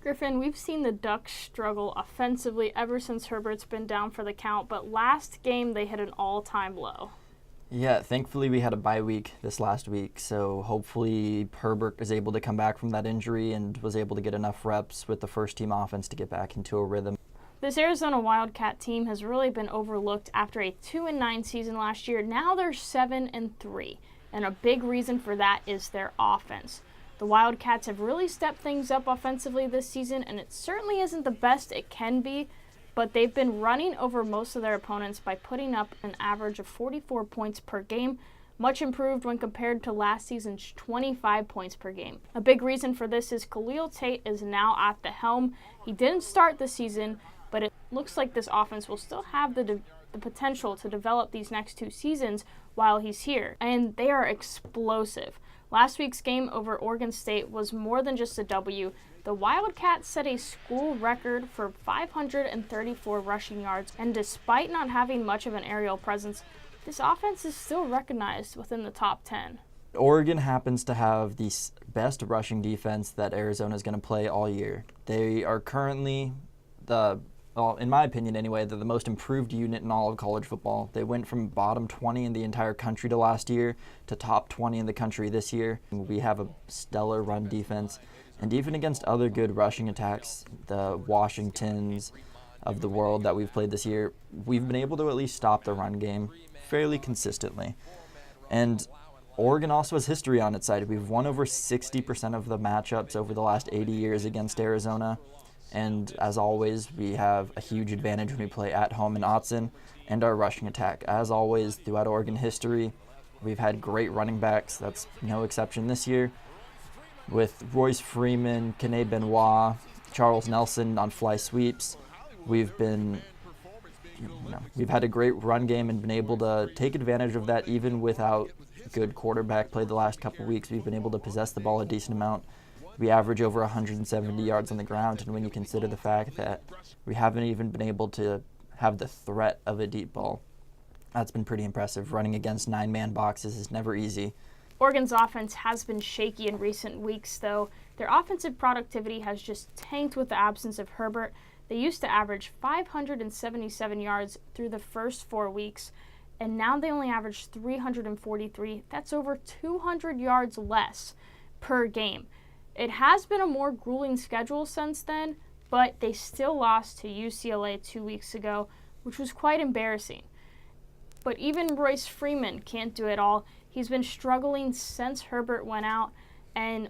Griffin, we've seen the Ducks struggle offensively ever since Herbert's been down for the count, but last game they hit an all-time low. Yeah, thankfully we had a bye week this last week, so hopefully Herbert is able to come back from that injury and was able to get enough reps with the first-team offense to get back into a rhythm. This Arizona Wildcat team has really been overlooked after a 2-9 season last year. Now they're 7-3, and a big reason for that is their offense. The Wildcats have really stepped things up offensively this season, and it certainly isn't the best it can be, but they've been running over most of their opponents by putting up an average of 44 points per game, much improved when compared to last season's 25 points per game. A big reason for this is Khalil Tate is now at the helm. He didn't start the season, but it looks like this offense will still have the potential to develop these next 2 seasons while he's here, and they are explosive. Last week's game over Oregon State was more than just a W. The Wildcats set a school record for 534 rushing yards, and despite not having much of an aerial presence, this offense is still recognized within the top 10. Oregon happens to have the best rushing defense that Arizona is going to play all year. They are currently in my opinion anyway, they're the most improved unit in all of college football. They went from bottom 20 in the entire country to last year to top 20 in the country this year. We have a stellar run defense, and even against other good rushing attacks, the Washingtons of the world that we've played this year, we've been able to at least stop the run game fairly consistently. And Oregon also has history on its side. We've won over 60% of the matchups over the last 80 years against Arizona. And as always, we have a huge advantage when we play at home in Autzen and our rushing attack. As always, throughout Oregon history, we've had great running backs. That's no exception this year. With Royce Freeman, Kene Benoit, Charles Nelson on fly sweeps, we've had a great run game and been able to take advantage of that even without good quarterback play the last couple weeks. We've been able to possess the ball a decent amount. We average over 170 yards on the ground, and when you consider the fact that we haven't even been able to have the threat of a deep ball, that's been pretty impressive. Running against 9-man boxes is never easy. Oregon's offense has been shaky in recent weeks, though. Their offensive productivity has just tanked with the absence of Herbert. They used to average 577 yards through the first 4 weeks, and now they only average 343. That's over 200 yards less per game. It has been a more grueling schedule since then, but they still lost to UCLA 2 weeks ago, which was quite embarrassing. But even Royce Freeman can't do it all. He's been struggling since Herbert went out and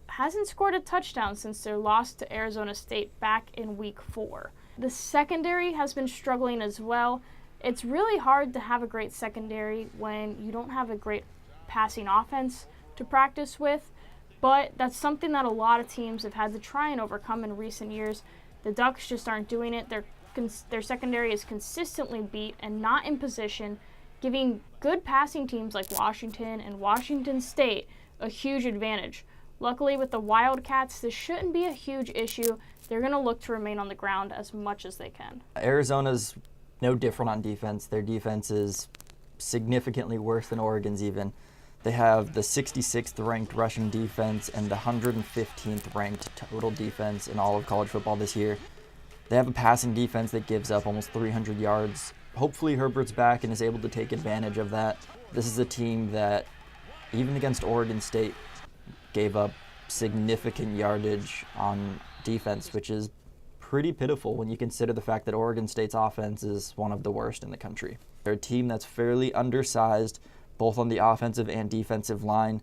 hasn't scored a touchdown since their loss to Arizona State back in week 4. The secondary has been struggling as well. It's really hard to have a great secondary when you don't have a great passing offense to practice with. But that's something that a lot of teams have had to try and overcome in recent years. The Ducks just aren't doing it. Their secondary is consistently beat and not in position, giving good passing teams like Washington and Washington State a huge advantage. Luckily, with the Wildcats, this shouldn't be a huge issue. They're going to look to remain on the ground as much as they can. Arizona's no different on defense. Their defense is significantly worse than Oregon's even. They have the 66th ranked rushing defense and the 115th ranked total defense in all of college football this year. They have a passing defense that gives up almost 300 yards. Hopefully Herbert's back and is able to take advantage of that. This is a team that, even against Oregon State, gave up significant yardage on defense, which is pretty pitiful when you consider the fact that Oregon State's offense is one of the worst in the country. They're a team that's fairly undersized, both on the offensive and defensive line.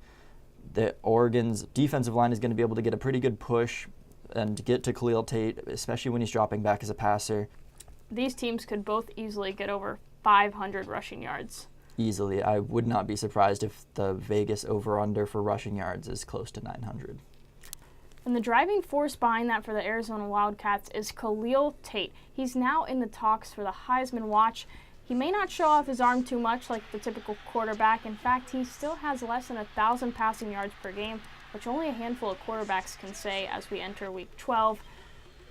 Oregon's defensive line is going to be able to get a pretty good push and get to Khalil Tate, especially when he's dropping back as a passer. These teams could both easily get over 500 rushing yards. Easily. I would not be surprised if the Vegas over-under for rushing yards is close to 900. And the driving force behind that for the Arizona Wildcats is Khalil Tate. He's now in the talks for the Heisman Watch. He may not show off his arm too much like the typical quarterback. In fact, he still has less than 1,000 passing yards per game, which only a handful of quarterbacks can say as we enter week 12.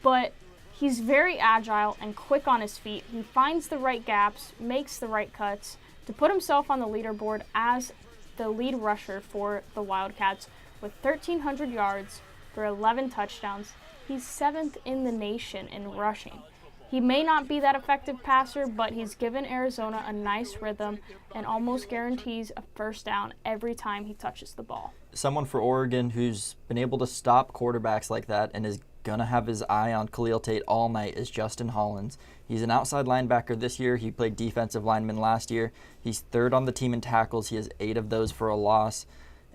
But he's very agile and quick on his feet. He finds the right gaps, makes the right cuts to put himself on the leaderboard as the lead rusher for the Wildcats with 1,300 yards for 11 touchdowns. He's 7th in the nation in rushing. He may not be that effective passer, but he's given Arizona a nice rhythm and almost guarantees a first down every time he touches the ball. Someone for Oregon who's been able to stop quarterbacks like that and is going to have his eye on Khalil Tate all night is Justin Hollins. He's an outside linebacker this year. He played defensive lineman last year. He's 3rd on the team in tackles. He has 8 of those for a loss.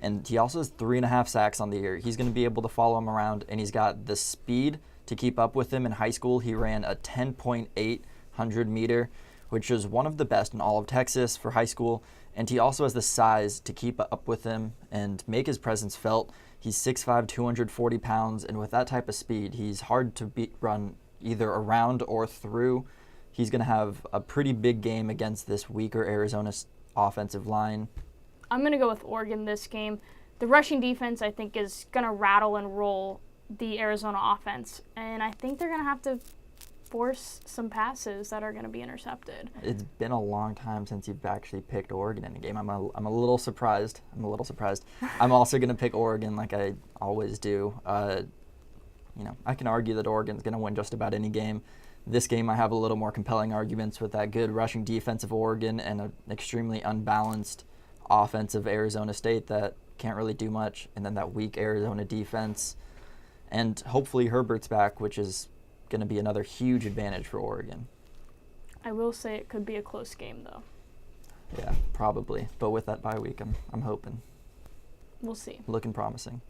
And he also has 3.5 sacks on the year. He's going to be able to follow him around, and he's got the speed to keep up with him. In high school, he ran a 10.8 100-meter, which is one of the best in all of Texas for high school. And he also has the size to keep up with him and make his presence felt. He's 6'5", 240 pounds, and with that type of speed, he's hard to run either around or through. He's going to have a pretty big game against this weaker Arizona offensive line. I'm going to go with Oregon this game. The rushing defense, I think, is going to rattle and roll the Arizona offense, and I think they're going to have to force some passes that are going to be intercepted. It's been a long time since you've actually picked Oregon in a game. I'm a little surprised. I'm also going to pick Oregon like I always do. I can argue that Oregon's going to win just about any game. This game, I have a little more compelling arguments with that good rushing defense of Oregon and an extremely unbalanced offense of Arizona State that can't really do much, and then that weak Arizona defense. And hopefully Herbert's back, which is going to be another huge advantage for Oregon. I will say it could be a close game, though. Yeah, probably. But with that bye week, I'm hoping. We'll see. Looking promising.